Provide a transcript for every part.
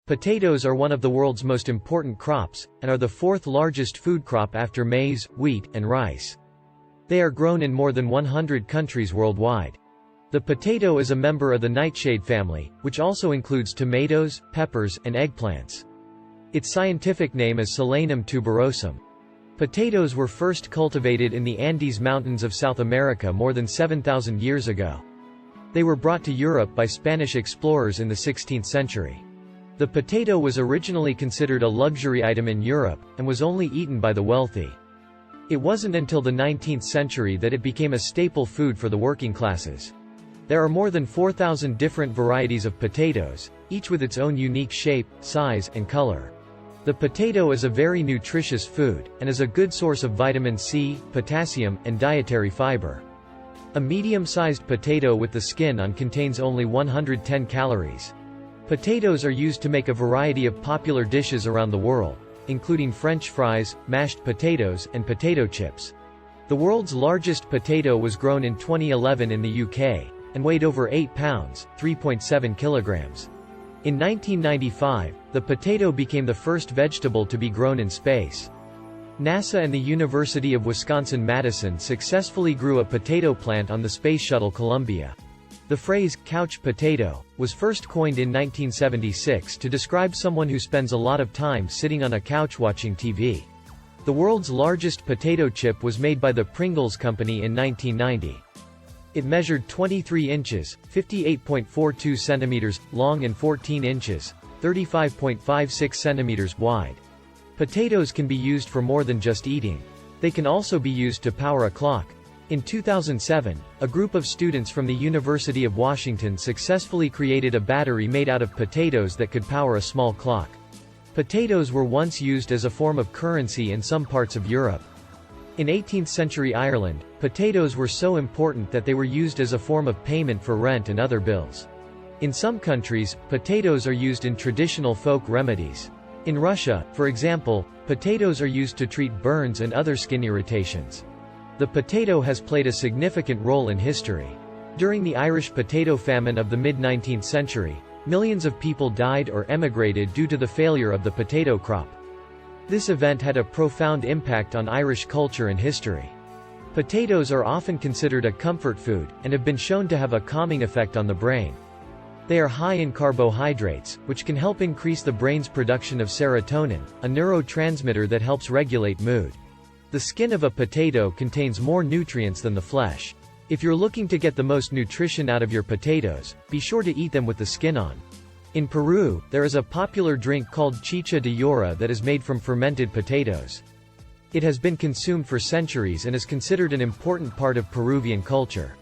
Potatoes are one of the world's most important crops, and are the fourth largest food crop after maize, wheat, and rice. They are grown in more than 100 countries worldwide. The potato is a member of the nightshade family, which also includes tomatoes, peppers, and eggplants. Its scientific name is Solanum tuberosum. Potatoes were first cultivated in the Andes Mountains of South America more than 7,000 years ago. They were brought to Europe by Spanish explorers in the 16th century. The potato was originally considered a luxury item in Europe, and was only eaten by the wealthy. It wasn't until the 19th century that it became a staple food for the working classes. There are more than 4,000 different varieties of potatoes, each with its own unique shape, size, and color. The potato is a very nutritious food, and is a good source of vitamin C, potassium, and dietary fiber. A medium-sized potato with the skin on contains only 110 calories. Potatoes are used to make a variety of popular dishes around the world, including French fries, mashed potatoes, and potato chips. The world's largest potato was grown in 2011 in the UK, and weighed over 8 pounds, 3.7 kilograms. In 1995, the potato became the first vegetable to be grown in space. NASA and the University of Wisconsin-Madison successfully grew a potato plant on the Space Shuttle Columbia. The phrase, couch potato, was first coined in 1976 to describe someone who spends a lot of time sitting on a couch watching TV. The world's largest potato chip was made by the Pringles Company in 1990. It measured 23 inches, 58.42 centimeters, long and 14 inches, 35.56 centimeters wide. Potatoes can be used for more than just eating. They can also be used to power a clock. In 2007, a group of students from the University of Washington successfully created a battery made out of potatoes that could power a small clock. Potatoes were once used as a form of currency in some parts of Europe. In 18th-century Ireland, potatoes were so important that they were used as a form of payment for rent and other bills. In some countries, potatoes are used in traditional folk remedies. In Russia, for example, potatoes are used to treat burns and other skin irritations. The potato has played a significant role in history. During the Irish potato famine of the mid-19th century, millions of people died or emigrated due to the failure of the potato crop. This event had a profound impact on Irish culture and history. Potatoes are often considered a comfort food, and have been shown to have a calming effect on the brain. They are high in carbohydrates, which can help increase the brain's production of serotonin, a neurotransmitter that helps regulate mood. The skin of a potato contains more nutrients than the flesh. If you're looking to get the most nutrition out of your potatoes, be sure to eat them with the skin on. In Peru, there is a popular drink called chicha de llora that is made from fermented potatoes. It has been consumed for centuries and is considered an important part of Peruvian culture.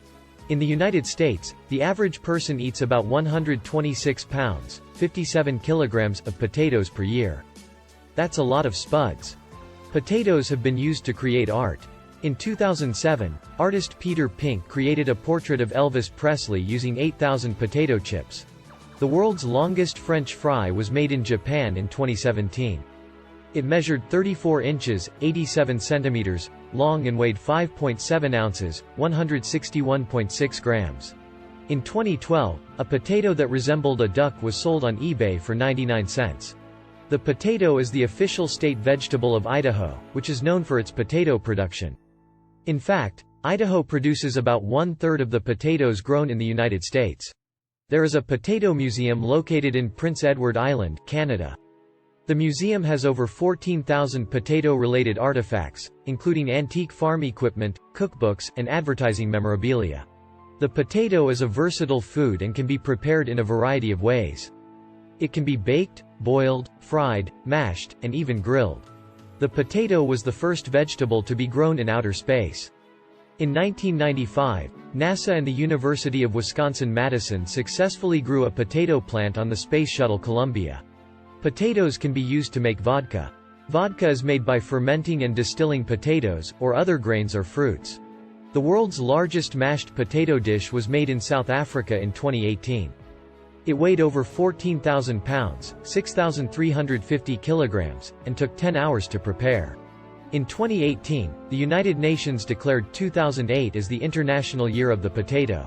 In the United States, the average person eats about 126 pounds, 57 kilograms, of potatoes per year. That's a lot of spuds. Potatoes have been used to create art. In 2007, artist Peter Pink created a portrait of Elvis Presley using 8,000 potato chips. The world's longest French fry was made in Japan in 2017. It measured 34 inches, 87 centimeters, long and weighed 5.7 ounces, 161.6 grams. In 2012, a potato that resembled a duck was sold on eBay for 99 cents. The potato is the official state vegetable of Idaho, which is known for its potato production. In fact, Idaho produces about 1/3 of the potatoes grown in the United States. There is a potato museum located in Prince Edward Island, Canada. The museum has over 14,000 potato-related artifacts, including antique farm equipment, cookbooks, and advertising memorabilia. The potato is a versatile food and can be prepared in a variety of ways. It can be baked, boiled, fried, mashed, and even grilled. The potato was the first vegetable to be grown in outer space. In 1995, NASA and the University of Wisconsin-Madison successfully grew a potato plant on the Space Shuttle Columbia. Potatoes can be used to make vodka. Vodka is made by fermenting and distilling potatoes, or other grains or fruits. The world's largest mashed potato dish was made in South Africa in 2018. It weighed over 14,000 pounds, 6,350 kilograms, and took 10 hours to prepare. In 2018, the United Nations declared 2008 as the International Year of the Potato.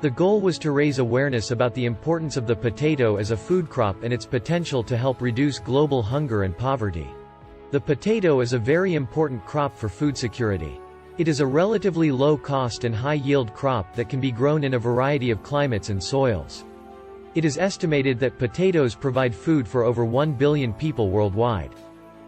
The goal was to raise awareness about the importance of the potato as a food crop and its potential to help reduce global hunger and poverty. The potato is a very important crop for food security. It is a relatively low-cost and high-yield crop that can be grown in a variety of climates and soils. It is estimated that potatoes provide food for over 1 billion people worldwide.